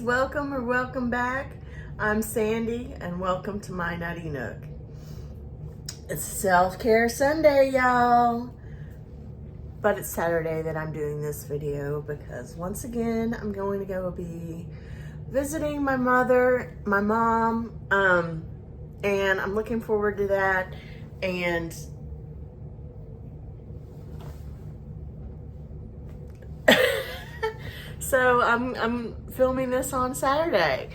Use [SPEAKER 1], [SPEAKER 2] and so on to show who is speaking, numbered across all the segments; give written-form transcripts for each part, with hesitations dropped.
[SPEAKER 1] welcome or welcome back. I'm Sandy and welcome to my Nutty Nook. It's Self-Care Sunday, y'all. But it's Saturday that I'm doing this video because once again, I'm going to go be visiting my mom, and I'm looking forward to that. And so I'm filming this on Saturday,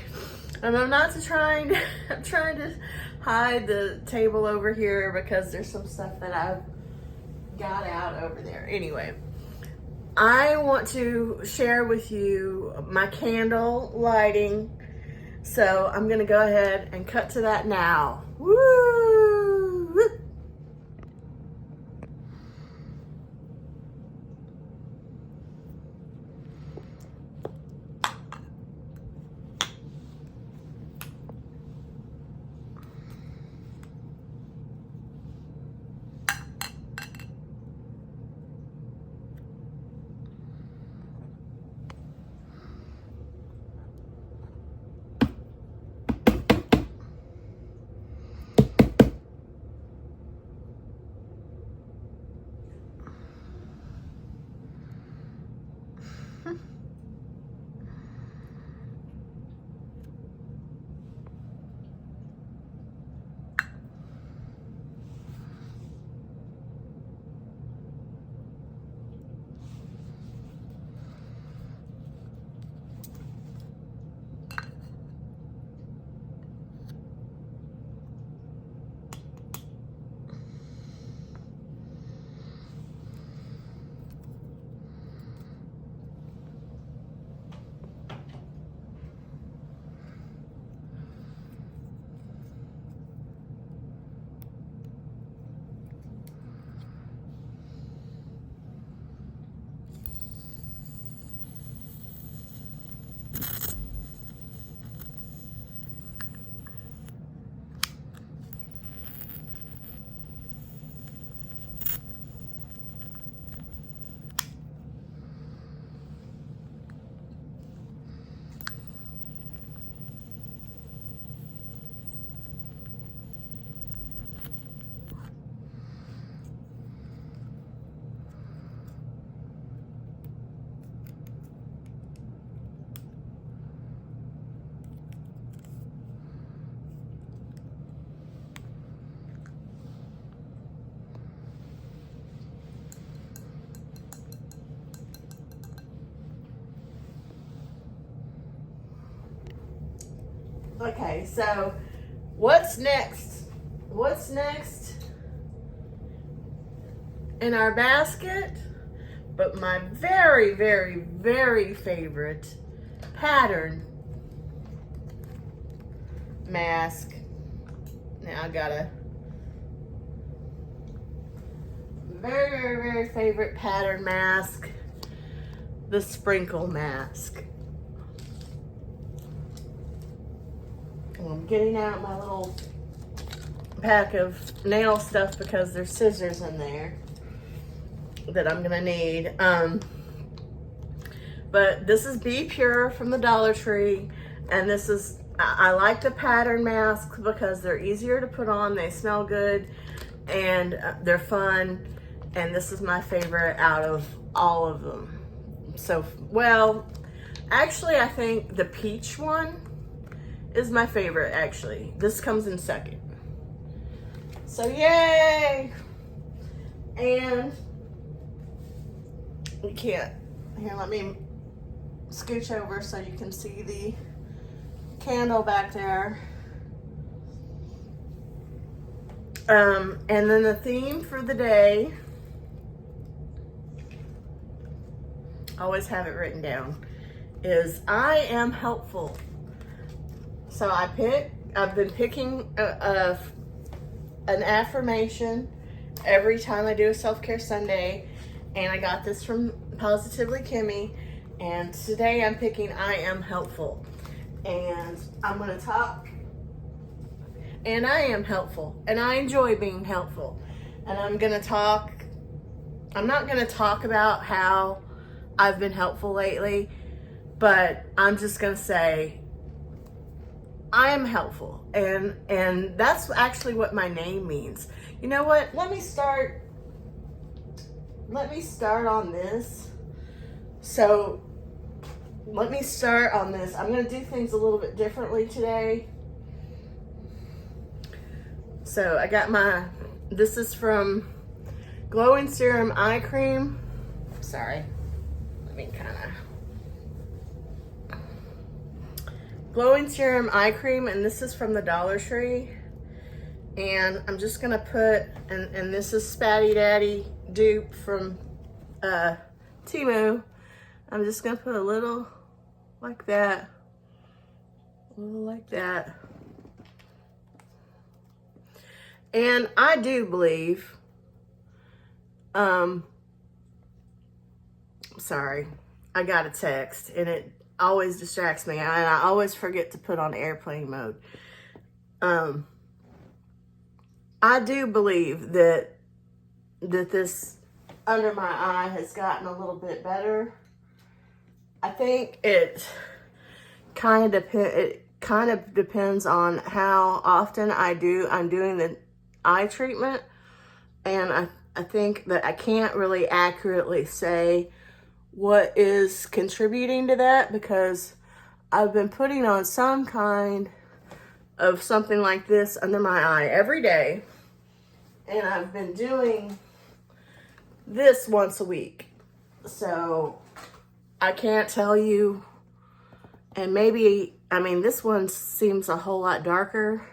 [SPEAKER 1] and I'm trying to hide the table over here because there's some stuff that I've got out over there. Anyway, I want to share with you my candle lighting, so I'm gonna go ahead and cut to that now. Woo! Okay, so what's next? What's next in our basket? But my very, very, very favorite pattern mask. Now I got a very, very, very favorite pattern mask, the sprinkle mask. I'm getting out my little pack of nail stuff because there's scissors in there that I'm gonna need. But this is Be Pure from the Dollar Tree, and this is, I like the pattern masks because they're easier to put on, they smell good, and they're fun, and this is my favorite out of all of them. So, well, actually I think the peach one is my favorite, actually. This comes in second. So yay! And you can't, here, let me scooch over so you can see the candle back there. And then the theme for the day, I always have it written down, is I am helpful. So I've been picking an affirmation every time I do a self-care Sunday, and I got this from Positively Kimmy, and today I'm picking I am helpful. And I'm gonna talk, and I am helpful, and I enjoy being helpful. And I'm not gonna talk about how I've been helpful lately. but I'm just gonna say I am helpful, and that's actually what my name means. You know what? Let me start on this. So let me start on this. I'm gonna do things a little bit differently today. So I got this is from Glowing Serum Eye Cream. Sorry, let me Glowing Serum Eye Cream, and this is from the Dollar Tree. And I'm just gonna put, and this is Spatty Daddy dupe from Temu. I'm just gonna put a little like that, a little like that. And I do believe, sorry, I got a text and it always distracts me, and I always forget to put on airplane mode. I do believe that this under my eye has gotten a little bit better. I think it kind of depends on how often I'm doing the eye treatment, and I think that I can't really accurately say what is contributing to that, because I've been putting on some kind of something like this under my eye every day, and I've been doing this once a week. So I can't tell you, and maybe, I mean, this one seems a whole lot darker.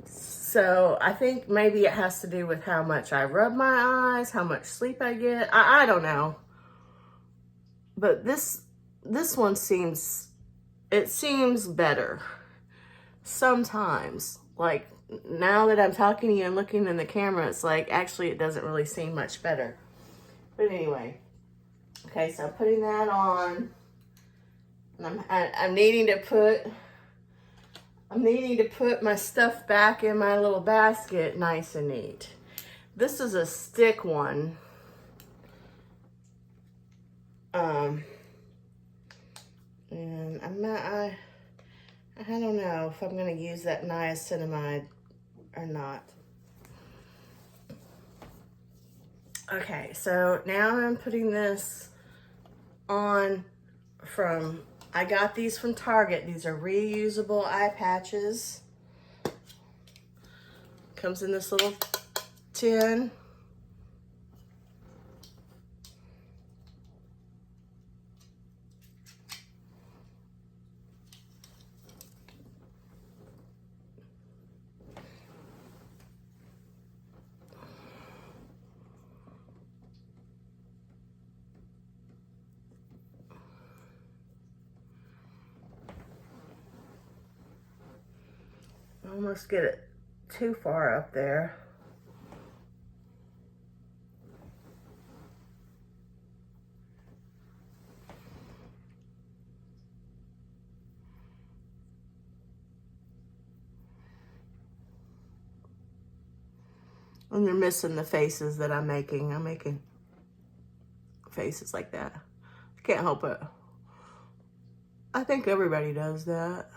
[SPEAKER 1] So I think maybe it has to do with how much I rub my eyes, how much sleep I get. I don't know. But this one seems better sometimes. Like, now that I'm talking to you and looking in the camera, it's like, actually, it doesn't really seem much better. But anyway, okay, so I'm putting that on. And I'm needing to put my stuff back in my little basket nice and neat. This is a stick one. And I don't know if I'm gonna use that niacinamide or not. Okay, so now I'm putting this on I got these from Target. These are reusable eye patches. Comes in this little tin. Almost get it too far up there. And you're missing the faces that I'm making. I'm making faces like that. I can't help it. I think everybody does that.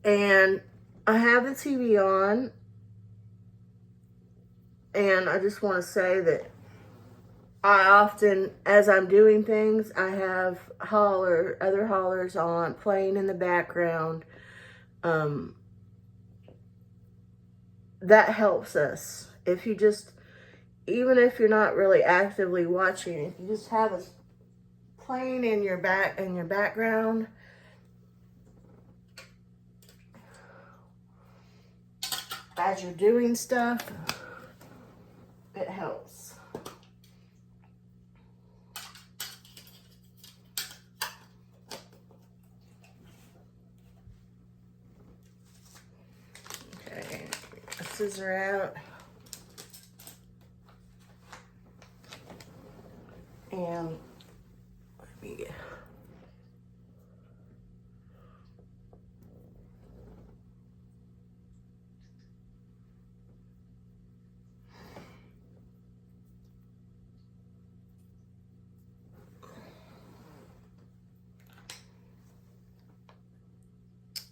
[SPEAKER 1] And I have the TV on, and I just want to say that I often, as I'm doing things, I have other hollers on, playing in the background. That helps us. If you just, even if you're not really actively watching, if you just have us playing in your background, as you're doing stuff, it helps. Okay, a scissor out. And let me get,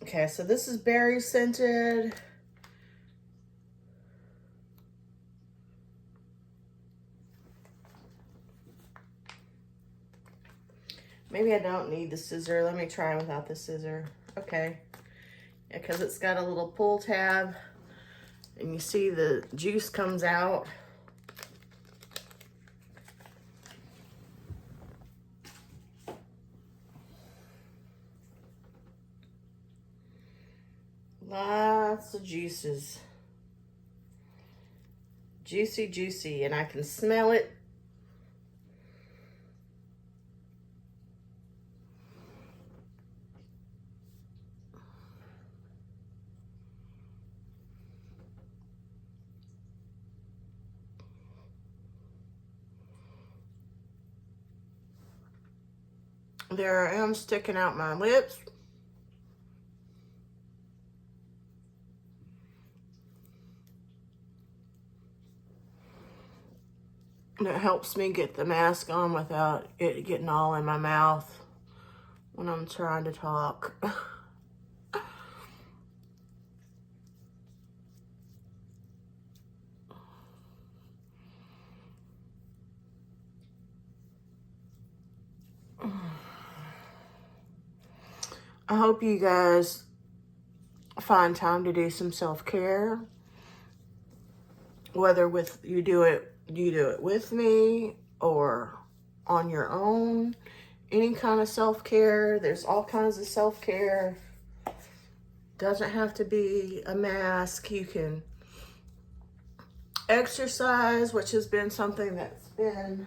[SPEAKER 1] Okay, so this is berry scented. Maybe I don't need the scissor. Let me try without the scissor. Okay. Yeah, because it's got a little pull tab and you see the juice comes out. Lots of juices. Juicy, juicy, and I can smell it. There I am sticking out my lips. And it helps me get the mask on without it getting all in my mouth when I'm trying to talk. I hope you guys find time to do some self-care. Whether you do it with me or on your own. Any kind of self-care. There's all kinds of self-care. Doesn't have to be a mask. You can exercise, which has been something that's been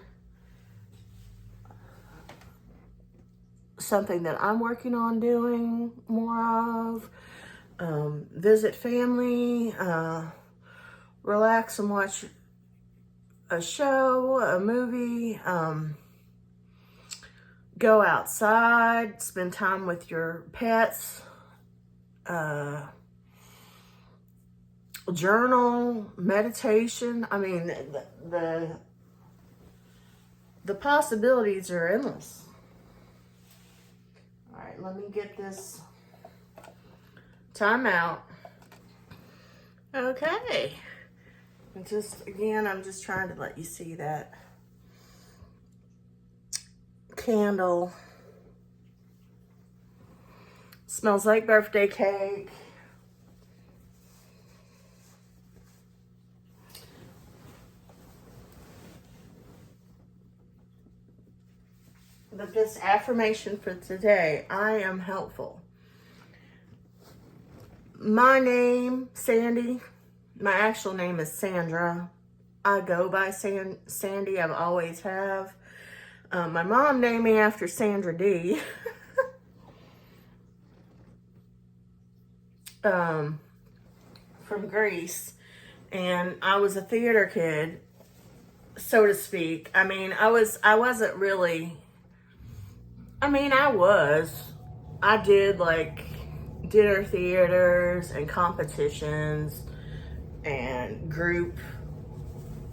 [SPEAKER 1] something that I'm working on doing more of. Visit family, relax and watch a show, a movie, go outside, spend time with your pets, journal, meditation. I mean, the possibilities are endless. All right, let me get this time out. Okay. And just, again, I'm just trying to let you see that candle. Smells like birthday cake. But this affirmation for today, I am helpful. My name, Sandy. My actual name is Sandra. I go by Sandy. I've always have. My mom named me after Sandra D. From Greece. And I was a theater kid, so to speak. I mean, I wasn't really, I did like dinner theaters and competitions and group,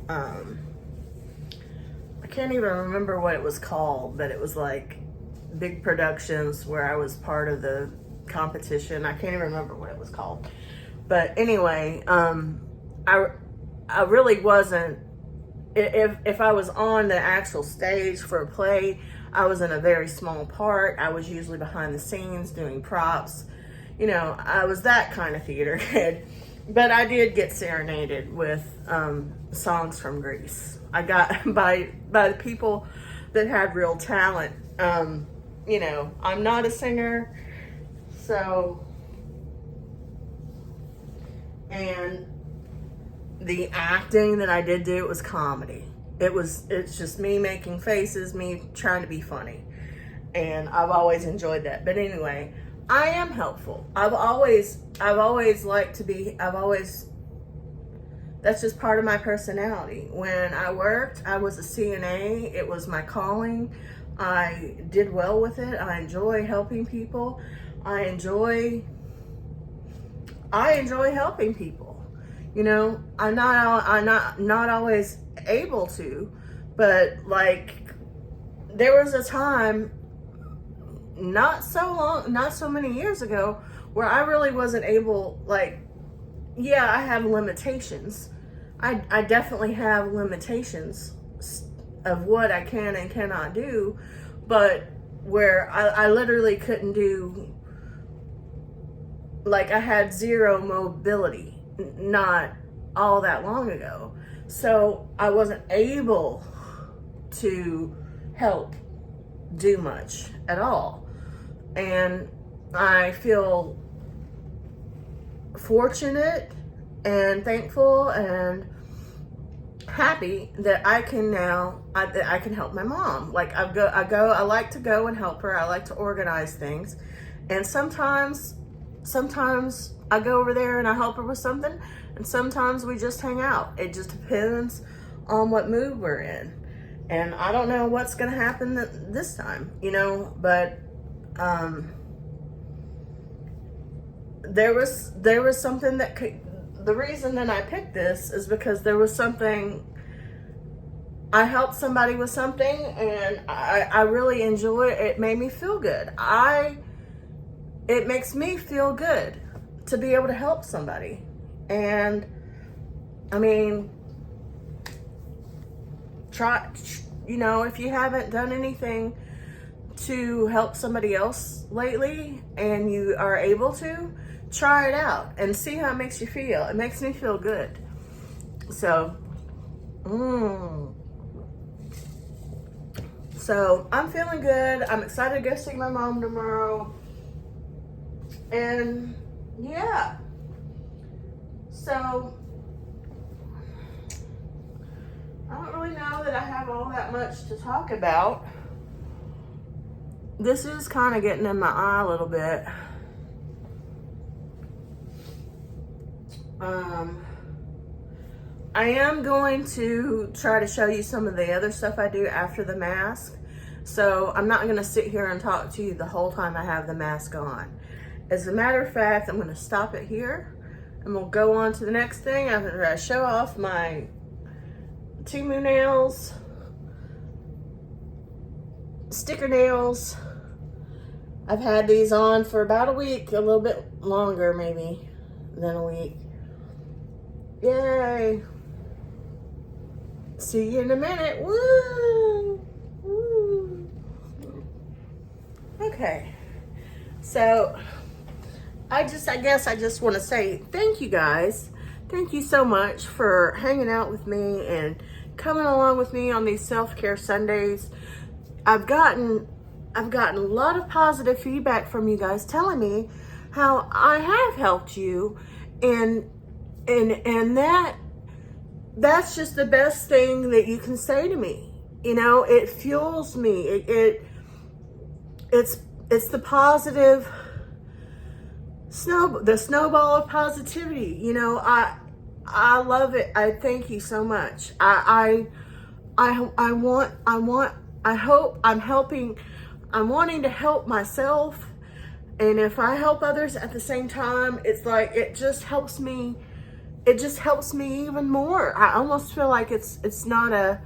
[SPEAKER 1] I can't even remember what it was called, but it was like big productions where I was part of the competition. I can't even remember what it was called. But anyway, I really wasn't, if I was on the actual stage for a play, I was in a very small part. I was usually behind the scenes doing props. You know, I was that kind of theater kid. But I did get serenaded with songs from Greece. I got by the people that had real talent. You know, I'm not a singer, so, and the acting that I did do, it was comedy. It's just me making faces, me trying to be funny. And I've always enjoyed that. But anyway, I am helpful. I've always liked to be, that's just part of my personality. When I worked, I was a CNA. It was my calling. I did well with it. I enjoy helping people. I enjoy helping people. You know, I'm not always able to, but like there was a time not so many years ago where I really wasn't able, like, yeah, I have limitations. I definitely have limitations of what I can and cannot do, but where I literally couldn't do, like, I had zero mobility not all that long ago. So I wasn't able to help do much at all. And I feel fortunate and thankful and happy that I can now, I can help my mom. Like I like to go and help her. I like to organize things. And sometimes I go over there and I help her with something, and sometimes we just hang out. It just depends on what mood we're in. And I don't know what's gonna happen this time, you know, but there was something that the reason that I picked this is because there was something, I helped somebody with something and I really enjoyed it. It made me feel good. It makes me feel good to be able to help somebody. And I mean, try, you know, if you haven't done anything to help somebody else lately and you are able to, try it out and see how it makes you feel. It makes me feel good. So, so I'm feeling good. I'm excited to go see my mom tomorrow. And yeah, so I don't really know that I have all that much to talk about. This is kind of getting in my eye a little bit. I am going to try to show you some of the other stuff I do after the mask. So I'm not going to sit here and talk to you the whole time I have the mask on. As a matter of fact, I'm going to stop it here and we'll go on to the next thing. After I show off my Temu nails, sticker nails. I've had these on for about a week, a little bit longer maybe than a week. Yay. See you in a minute. Woo! Woo! Okay. So, I guess I just want to say thank you guys. Thank you so much for hanging out with me and coming along with me on these self-care Sundays. I've gotten a lot of positive feedback from you guys telling me how I have helped you, and that's just the best thing that you can say to me. You know, it fuels me. It's the positive the snowball of positivity. You know, I love it. I thank you so much. I hope I'm wanting to help myself, and if I help others at the same time, it's like it just helps me even more. I almost feel like it's not a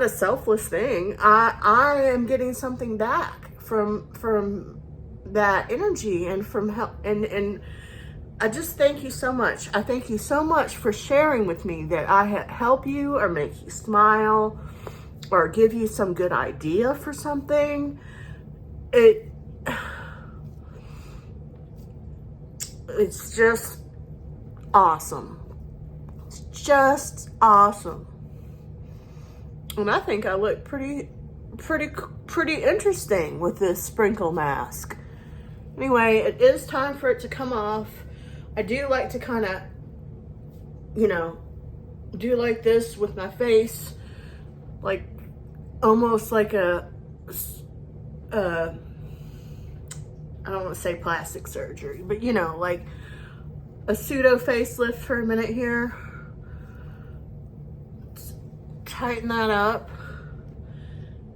[SPEAKER 1] selfless thing. I am getting something back from that energy and from help, and I just thank you so much. I thank you so much for sharing with me that I help you or make you smile or give you some good idea for something. It's just awesome. It's just awesome. And I think I look pretty interesting with this sprinkle mask. Anyway, it is time for it to come off. I do like to kind of, you know, do like this with my face, like almost like I don't want to say plastic surgery, but you know, like a pseudo facelift for a minute here. Tighten that up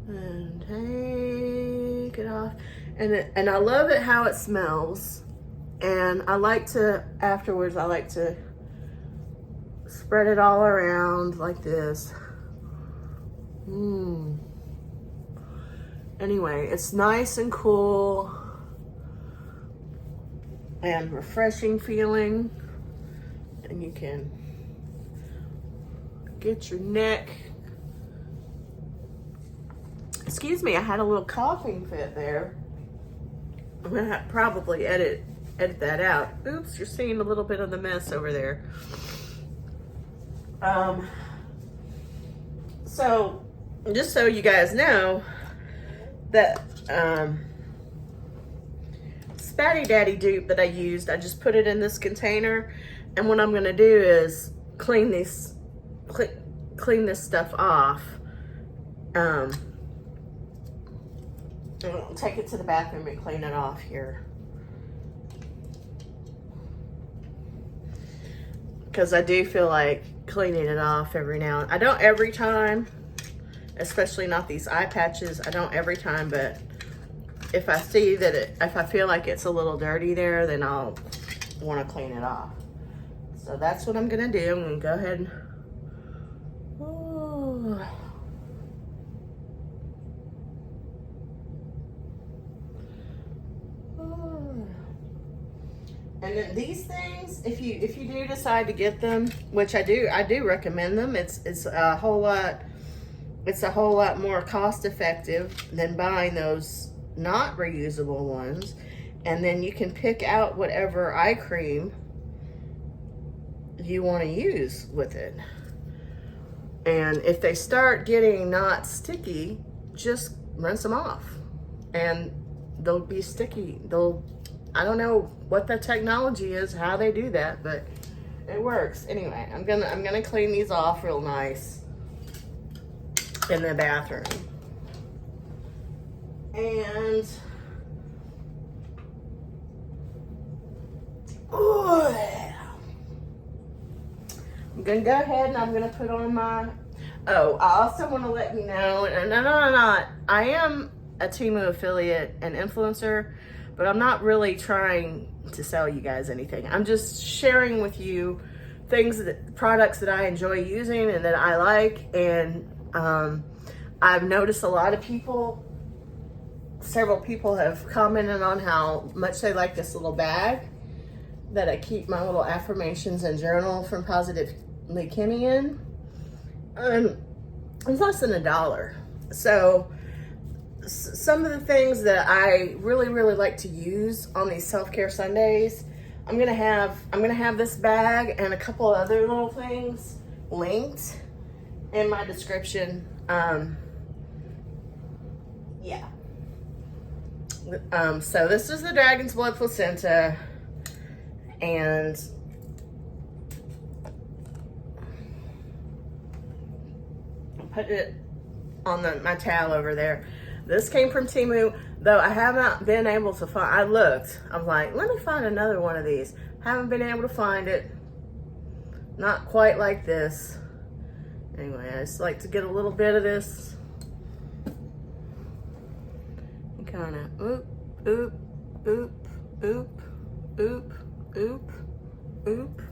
[SPEAKER 1] and take it off. And I love it how it smells. And I like to, afterwards, I like to spread it all around like this. Anyway, it's nice and cool. and refreshing feeling. And you can get your neck. Excuse me, I had a little coughing fit there. I'm gonna probably edit that out. Oops, you're seeing a little bit of the mess over there. So just so you guys know that Spatty Daddy dupe that I used, I just put it in this container, and what I'm gonna do is clean this stuff off. I'll take it to the bathroom and clean it off here, because I do feel like cleaning it off every now and I don't every time, especially not these eye patches. I don't every time, but if I see that if I feel like it's a little dirty there, then I'll want to clean it off. So that's what I'm gonna do. I'm gonna go ahead and and then these things, if you do decide to get them, which I do recommend them. It's a whole lot more cost effective than buying those not reusable ones. And then you can pick out whatever eye cream you want to use with it. And if they start getting not sticky, just rinse them off and they'll be sticky. I don't know what the technology is, how they do that, but it works. Anyway, I'm gonna clean these off real nice in the bathroom. And I'm gonna go ahead and I'm gonna put on my, I also want to let you know, and I am a Temu affiliate and influencer, but I'm not really trying to sell you guys anything. I'm just sharing with you products that I enjoy using and that I like. And I've noticed a lot of several people have commented on how much they like this little bag that I keep my little affirmations and journal from Positively Kimmy in. It's less than $1. So some of the things that I really like to use on these self-care Sundays, I'm gonna have this bag and a couple other little things linked in my description. So this is the Dragon's Blood Placenta, and I'll put it on my towel over there. This came from Temu, though I haven't been able to find. I looked. I'm like, let me find another one of these. Haven't been able to find it. Not quite like this. Anyway, I just like to get a little bit of this. And kind of oop, oop, oop, oop, oop, oop, oop.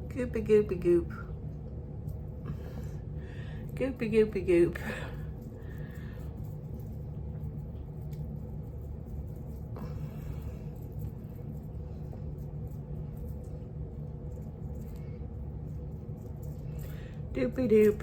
[SPEAKER 1] Goopy, goopy, goop. Goopy, goopy, goop. Doopy doop.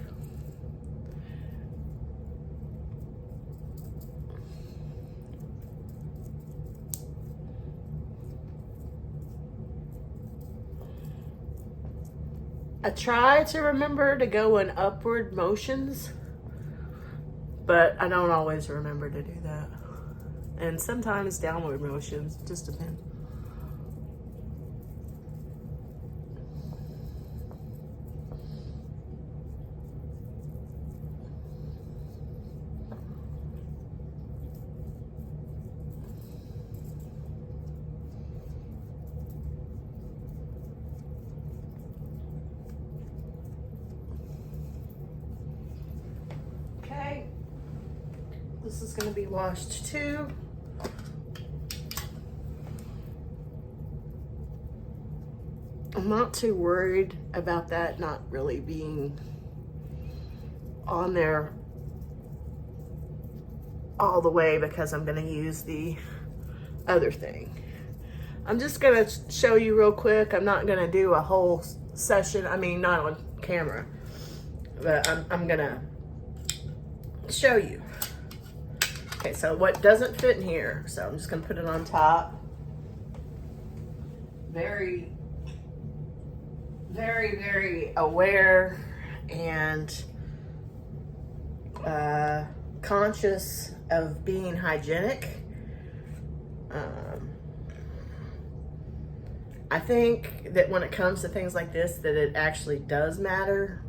[SPEAKER 1] I try to remember to go in upward motions, but I don't always remember to do that. And sometimes downward motions, just depends. This is going to be washed too. I'm not too worried about that not really being on there all the way because I'm going to use the other thing. I'm just gonna show you real quick. I'm not gonna do a whole session. I mean, not on camera, but I'm gonna show you. Okay, so what doesn't fit in here, so I'm just gonna put it on top. Very, very, very aware and conscious of being hygienic. I think that when it comes to things like this, that it actually does matter,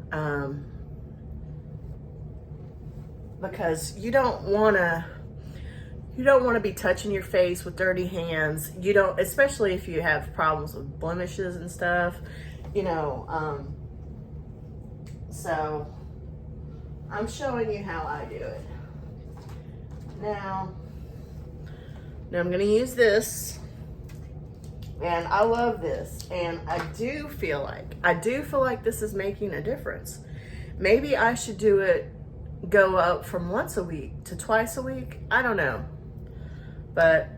[SPEAKER 1] because you don't want to be touching your face with dirty hands. You don't, especially if you have problems with blemishes and stuff, you know. So I'm showing you how I do it. Now I'm going to use this. And I love this, and I do feel like this is making a difference. Maybe I should go up from once a week to twice a week. I don't know, but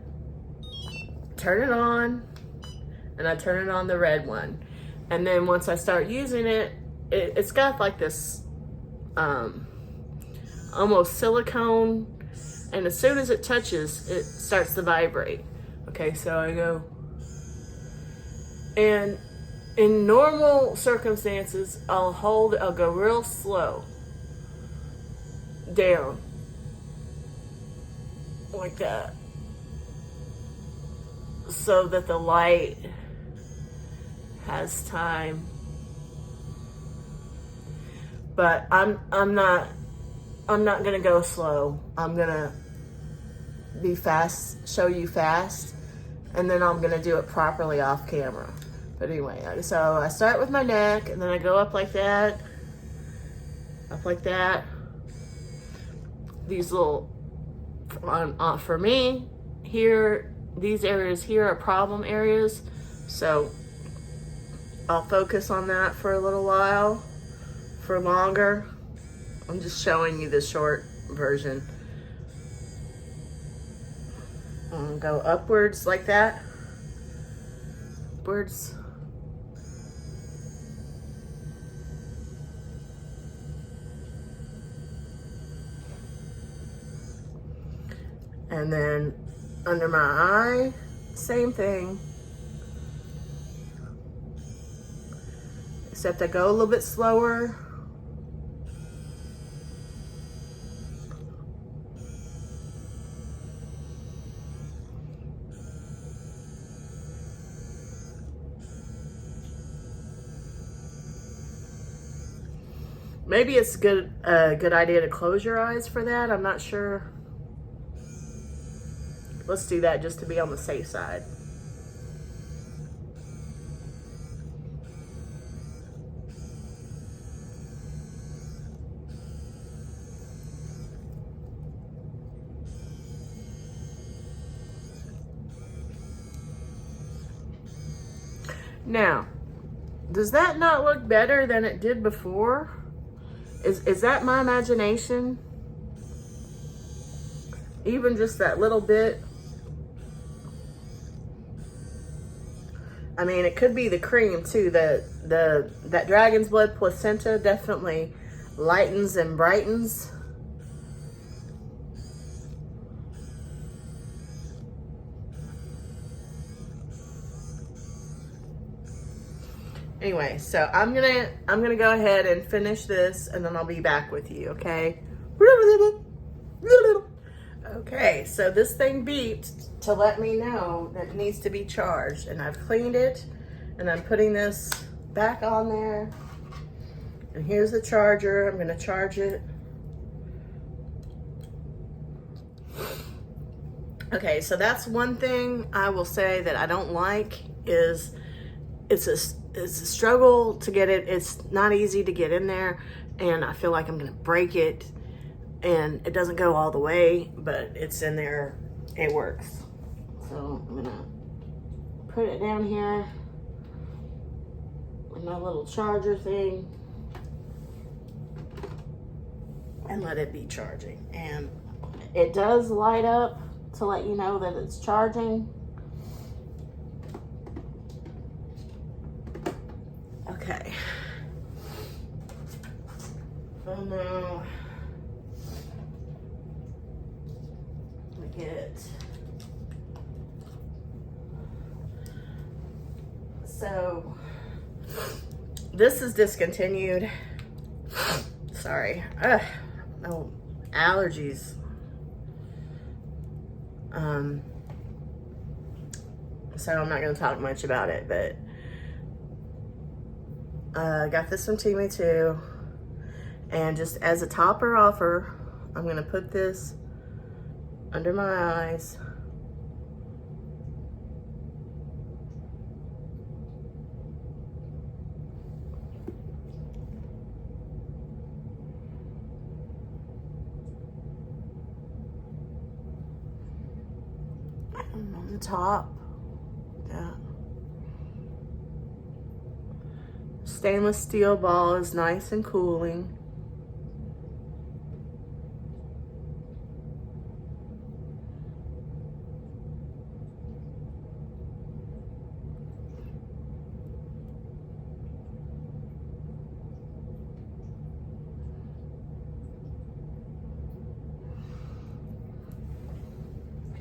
[SPEAKER 1] turn it on, and I turn it on the red one, and then once I start using it, it's got like this almost silicone, and as soon as it touches, it starts to vibrate. Okay, so I go. And in normal circumstances, I'll go real slow down like that, so that the light has time. But I'm not gonna go slow. I'm gonna be fast, show you fast, and then I'm gonna do it properly off camera. But anyway, so I start with my neck, and then I go up like that, These little, for me, here, these areas here are problem areas, so I'll focus on that for a little while, for longer. I'm just showing you the short version. And go upwards like that, upwards. And then under my eye, same thing. Except I go a little bit slower. Maybe it's a good idea to close your eyes for that. I'm not sure. Let's do that just to be on the safe side. Now, does that not look better than it did before? Is that my imagination? Even just that little bit. I mean, it could be the cream too. That dragon's blood placenta definitely lightens and brightens. Anyway, so I'm gonna go ahead and finish this, and then I'll be back with you, okay? Okay, so this thing beeped to let me know that it needs to be charged, and I've cleaned it, and I'm putting this back on there. And here's the charger. I'm gonna charge it. Okay, so that's one thing I will say that I don't like is it's a struggle to get it. It's not easy to get in there, and I feel like I'm gonna break it, and it doesn't go all the way, but it's in there. It works. So I'm gonna put it down here with my little charger thing and let it be charging. And it does light up to let you know that it's charging. Oh no. Let me get. So, this is discontinued. Sorry. No, allergies. So I'm not going to talk much about it, but I got this from Temu too. And just as a topper offer, I'm going to put this under my eyes. And on the top. Yeah. Stainless steel ball is nice and cooling.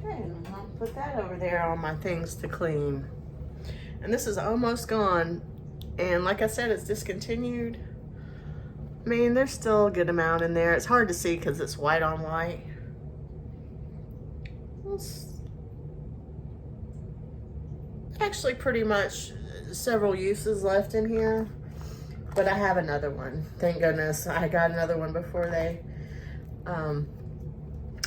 [SPEAKER 1] And I'll put that over there on my things to clean. And this is almost gone. And like I said, it's discontinued. I mean, there's still a good amount in there. It's hard to see because it's white on white. It's actually pretty much several uses left in here. But I have another one. Thank goodness. I got another one before they...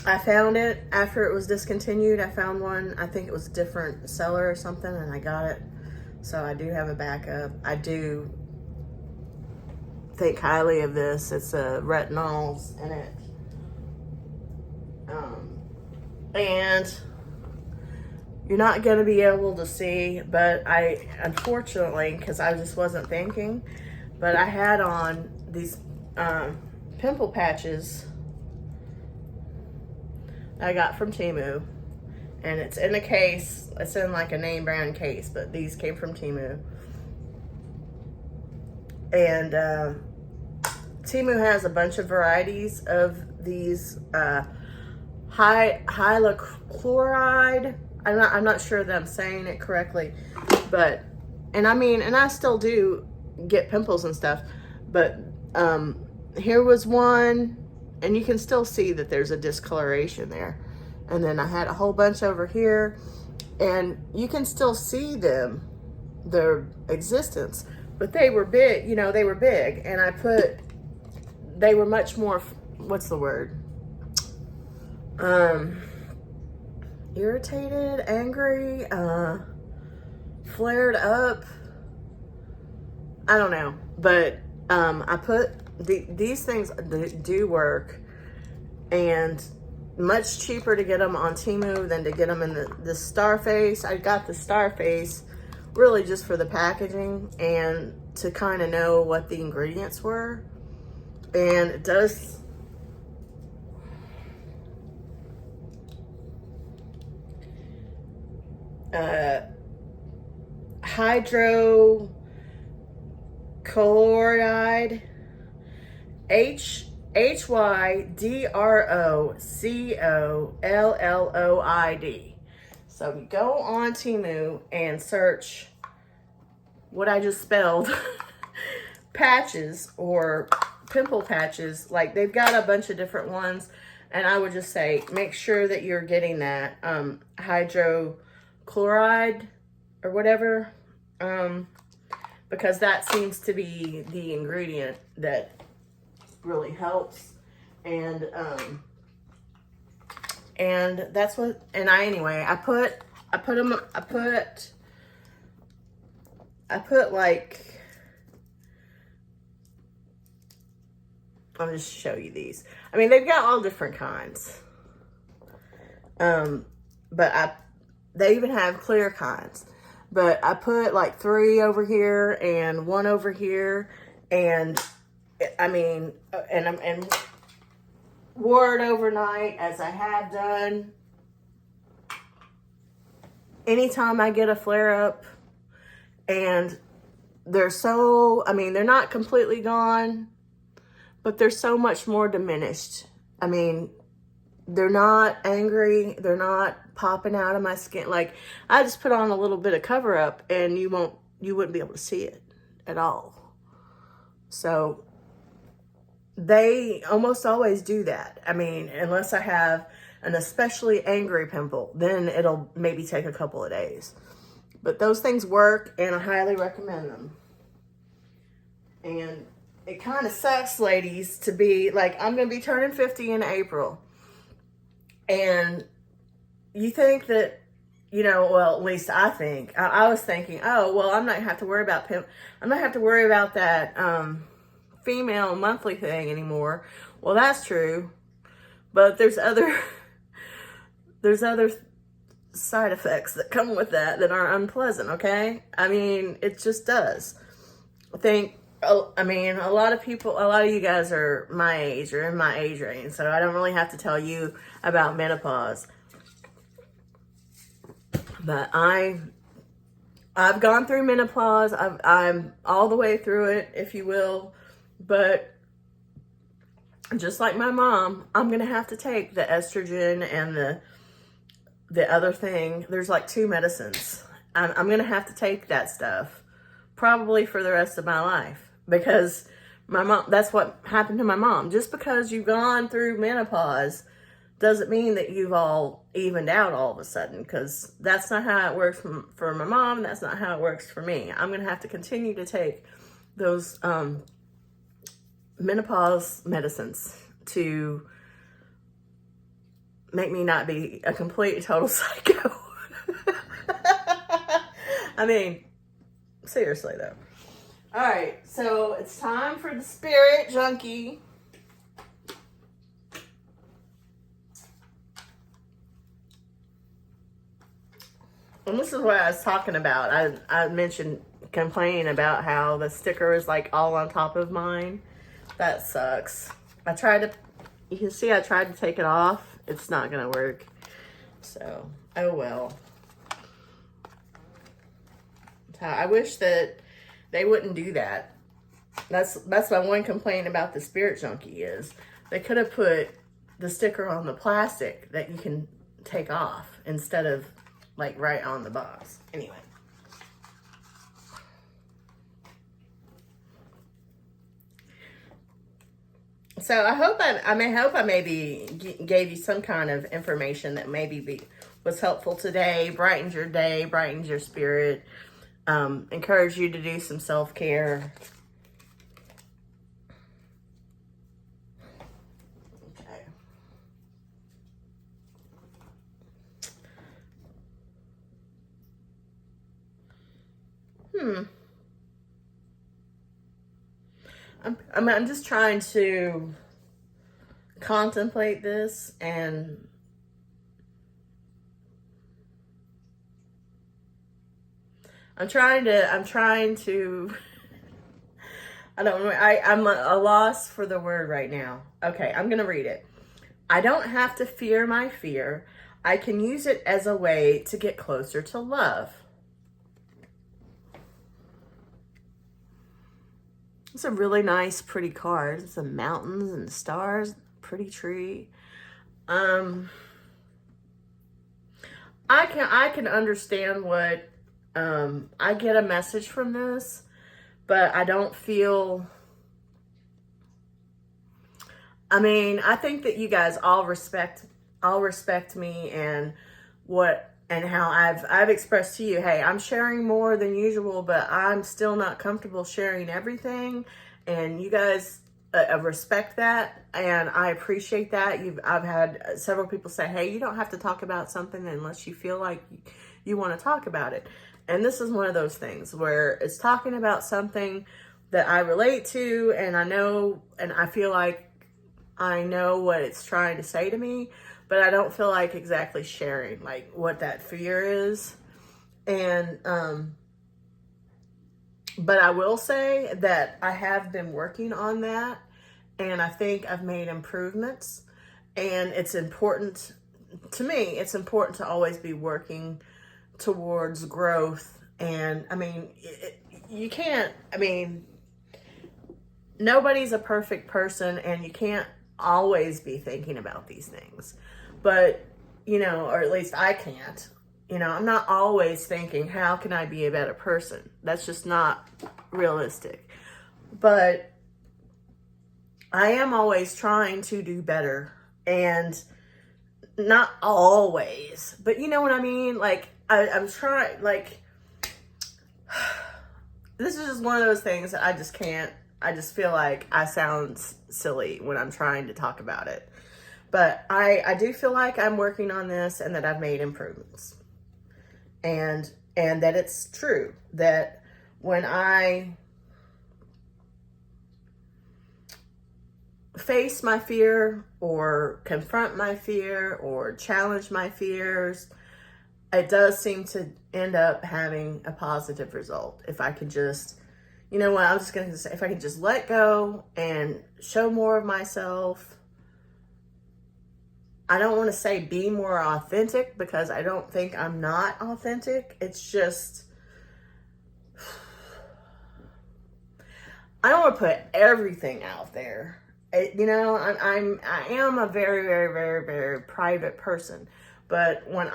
[SPEAKER 1] I found it after it was discontinued. I found one, I think it was a different seller or something, and I got it. So I do have a backup. I do think highly of this. It's a retinols in it. And you're not going to be able to see, but I, unfortunately, because I just wasn't thinking, but I had on these pimple patches I got from Temu, and it's in a case. It's in like a name brand case, but these came from Temu. And Temu has a bunch of varieties of these hyalochloride. I'm not sure that I'm saying it correctly, but and I mean, and I still do get pimples and stuff, but here was one. And you can still see that there's a discoloration there. And then I had a whole bunch over here. And you can still see them, their existence. But they were big, you know, they were big. And they were much more, what's the word? Irritated, angry, flared up. I don't know. But I put... These things do work, and much cheaper to get them on Temu than to get them in the Starface. I got the Starface really just for the packaging and to kind of know what the ingredients were. And it does hydrochloride, HYDROCOLLOID. So you go on Temu and search what I just spelled, patches or pimple patches. Like, they've got a bunch of different ones, and I would just say make sure that you're getting that hydrochloride or whatever, because that seems to be the ingredient that really helps. And that's what, and I put like, I'll just show you these. I mean, they've got all different kinds. But they even have clear kinds. But I put like 3 over here and 1 over here, and I mean, and wore it overnight, as I have done. Anytime I get a flare up, and they're so, I mean, they're not completely gone, but they're so much more diminished. I mean, they're not angry. They're not popping out of my skin. Like, I just put on a little bit of cover up and you wouldn't be able to see it at all. So they almost always do that. I mean, unless I have an especially angry pimple, then it'll maybe take a couple of days. But those things work, and I highly recommend them. And it kind of sucks, ladies, to be like, I'm going to be turning 50 in April. And you think that, you know, well, at least I think, I was thinking, oh, well, I'm not going to have to worry about I'm not going to have to worry about that female monthly thing anymore. Well, that's true. But there's other side effects that come with that are unpleasant, okay? I mean, it just does. I mean, a lot of you guys are my age or in my age range, so I don't really have to tell you about menopause. But I've gone through menopause. I'm all the way through it, if you will. But just like my mom, I'm going to have to take the estrogen and the other thing. There's like 2 medicines. I'm going to have to take that stuff probably for the rest of my life, because my mom, that's what happened to my mom. Just because you've gone through menopause doesn't mean that you've all evened out all of a sudden, because that's not how it works for my mom. That's not how it works for me. I'm going to have to continue to take those menopause medicines to make me not be a complete total psycho. I mean, seriously though. All right, so it's time for the Spirit Junkie. And this is what I was talking about. I mentioned complaining about how the sticker is like all on top of mine. That sucks. You can see I tried to take it off. It's not gonna work. So, oh well. So I wish that they wouldn't do that. That's my one complaint about the Spirit Junkie is they could have put the sticker on the plastic that you can take off instead of like right on the box. Anyway. So I hope I maybe gave you some kind of information that maybe was helpful today, brightened your day, brightened your spirit, encourage you to do some self-care. Okay. I'm just trying to contemplate this, and I'm trying to I don't know, I'm a loss for the word right now. Okay, I'm gonna read it. I don't have to fear my fear. I can use it as a way to get closer to love. It's a really nice, pretty card. Some mountains and stars, pretty tree. I can understand what I get a message from this, but I don't feel. I mean, I think that you guys all respect me and how I've expressed to you, hey, I'm sharing more than usual, but I'm still not comfortable sharing everything. And you guys respect that, and I appreciate that. I've had several people say, hey, you don't have to talk about something unless you feel like you want to talk about it. And this is one of those things where it's talking about something that I relate to, and I know, and I feel like I know what it's trying to say to me, but I don't feel like exactly sharing like what that fear is. And, but I will say that I have been working on that, and I think I've made improvements, and it's important to me. It's important to always be working towards growth. And I mean, you can't, I mean, nobody's a perfect person, and you can't always be thinking about these things. But, you know, or at least I can't. You know, I'm not always thinking, how can I be a better person? That's just not realistic. But I am always trying to do better, and not always, but you know what I mean? Like, I'm trying, like, this is just one of those things that I just can't, I just feel like I sound silly when I'm trying to talk about it. But I do feel like I'm working on this, and that I've made improvements. And that it's true that when I face my fear or confront my fear or challenge my fears, it does seem to end up having a positive result. If I could just, you know what, I'm just going to say, if I could just let go and show more of myself. I don't want to say be more authentic, because I don't think I'm not authentic. It's just, I don't want to put everything out there. You know, I am a very, very, very, very private person. But when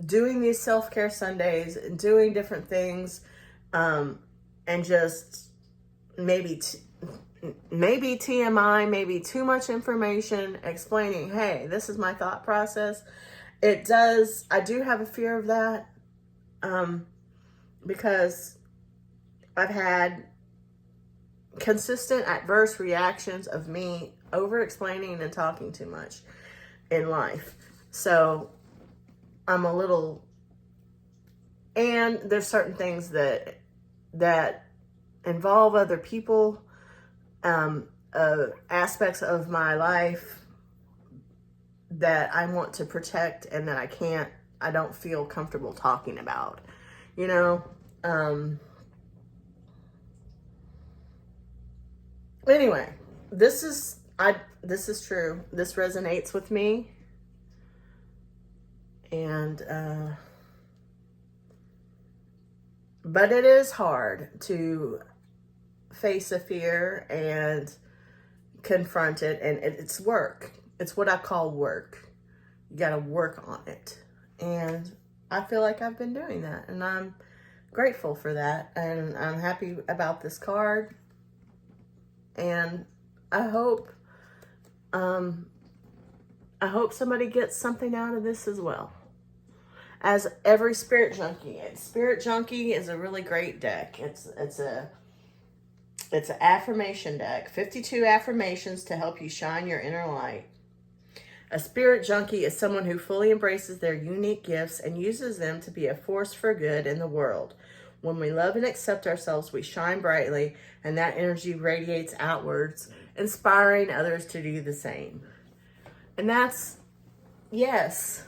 [SPEAKER 1] doing these self-care Sundays and doing different things, and just maybe TMI, maybe too much information explaining, hey, this is my thought process. I do have a fear of that, because I've had consistent adverse reactions of me over-explaining and talking too much in life. So I'm a little, and there's certain things that involve other people, aspects of my life that I want to protect, and that I don't feel comfortable talking about, you know? Anyway, this is true. This resonates with me. And, but it is hard to face a fear and confront it, and it's work. It's what I call work. You got to work on it, and I feel like I've been doing that, and I'm grateful for that, and I'm happy about this card, and I hope somebody gets something out of this as well. As every Spirit Junkie, Spirit Junkie is a really great deck. It's an affirmation deck. 52 affirmations to help you shine your inner light. A Spirit Junkie is someone who fully embraces their unique gifts and uses them to be a force for good in the world. When we love and accept ourselves, we shine brightly, and that energy radiates outwards, inspiring others to do the same. And that's, yes.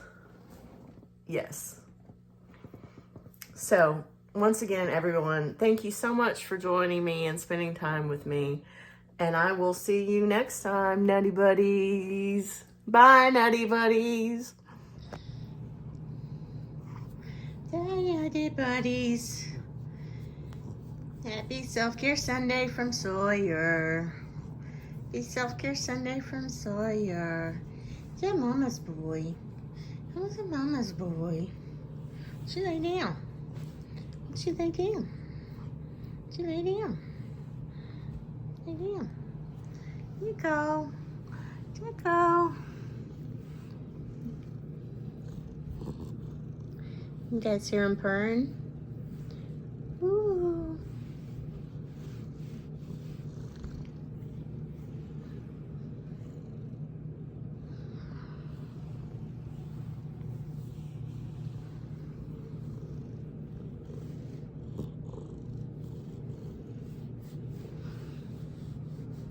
[SPEAKER 1] So, once again, everyone, thank you so much for joining me and spending time with me. And I will see you next time, Nutty Buddies. Bye, Nutty Buddies. Bye, Nutty Buddies. Happy Self-Care Sunday from Sawyer. Happy Self-Care Sunday from Sawyer. Is that Mama's boy? Who's a Mama's boy? She lay down. She lay down. She lay down. Lay down. You go. You go. That's her and purring. Ooh.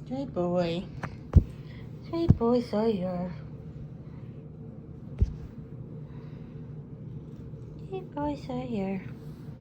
[SPEAKER 1] Hey boy. Hey boy, Sawyer. Hey boy, Sawyer.